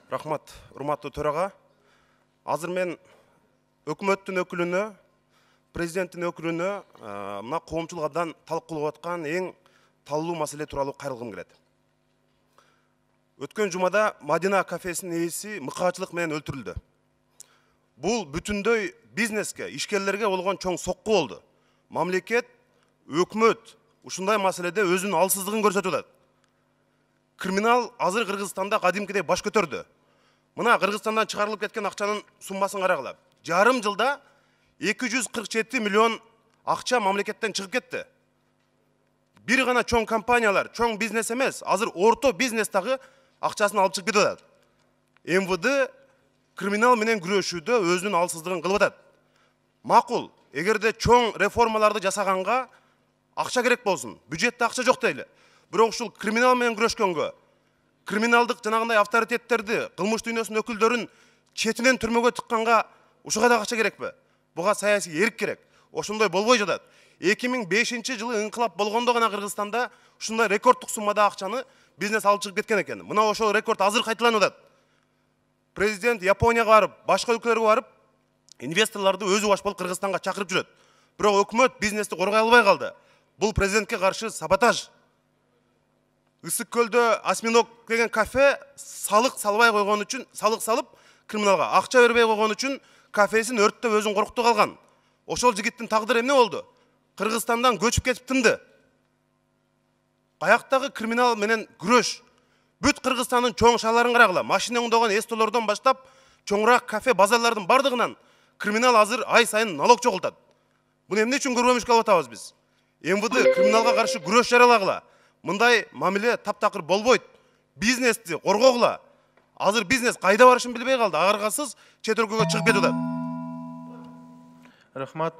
Рахмат, урматтуу төрага. Азыр мен өкмөттүн өкүлүнө, президенттин өкүлүнө мына коомчулук абдан талкуулап аткан эң талуу маселе тууралуу кайрылгым келет. Өткөн жумада Мадина кафесинин ээси мыкаачылык менен өлтүрүлдү. Бул бүтүндөй бизнеске, ишкерлерге болгон чоң сокку болду. Мамлекет, өкмөт ушундай маселеде өзүнүн алсыздыгын көрсөтүп атат. Криминал азыр Кыргызстанда кадимкидей баш көтөрдү. Мына Кыргызстандан чыгарылып кеткен акчанын суммасын карагыла. Жарым жылда 247 миллион акча мамлекеттен чыгып кетти. Бир гана чоң компаниялар, чоң бизнес эмес, азыр орто бизнес дагы акчасын алып чыгып кетип атат. МВД криминал менен күрөшүүдө өзүнүн алсыздыгын кылып атат. Макул, эгерде чоң реформаларды жасаганга акча керек болсун, бюджетте акча жок дейли. Бирок ушул криминал менен күрөшкөнгө, криминалдык жанагындай авторитеттерди, кылмыш дүйнөсүнүн өкүлдөрүн четинен түрмөгө тыкканга ушуга да акча керекпи? Буга саясий эрк керек. Ошондой болбой жатат. 2005 жылы инкылап болгондо гана Кыргызстанда ушундай рекордтук суммада акчаны бизнес алып чыгып кеткен экен. Мына ошол рекорд азыр кайталанып атат. Президент Японияга барып, башка өлкөлөргө барып, инвесторлорду өзү баш болуп Кыргызстанга чакырып жүрөт. Бирок өкмөт бизнести коргой албай калды. Бул президентке каршы саботаж. Ысык көлдө Осьминог деген кафе салык салбай койгон үчүн, салык салып криминалга акча бербей койгон үчүн кафесин өрттөп өзүн коркутуп калган. Ошол жигиттин тагдыры эмне болду? Кыргызстандан көчүп кетип тынды. Каяктагы криминал менен күрөш? Бүт Кыргызстандын чоң шаарларын карагыла. Машина оңдогон эстолордон баштап чоңураак кафе, базарлардын бардыгынан криминал азыр ай сайын налог чогултат. Буну эмне үчүн көрбөмүшкө алып атабыз биз? МВД криминалга каршы күрөш жарыялагыла. Мындай мамиле таптакыр болбойт. Бизнести коргогула. Азыр бизнес кайда барышын билбей калды. Агаргасыз чет өлкөгө чыгып кетип атат. Рахмат.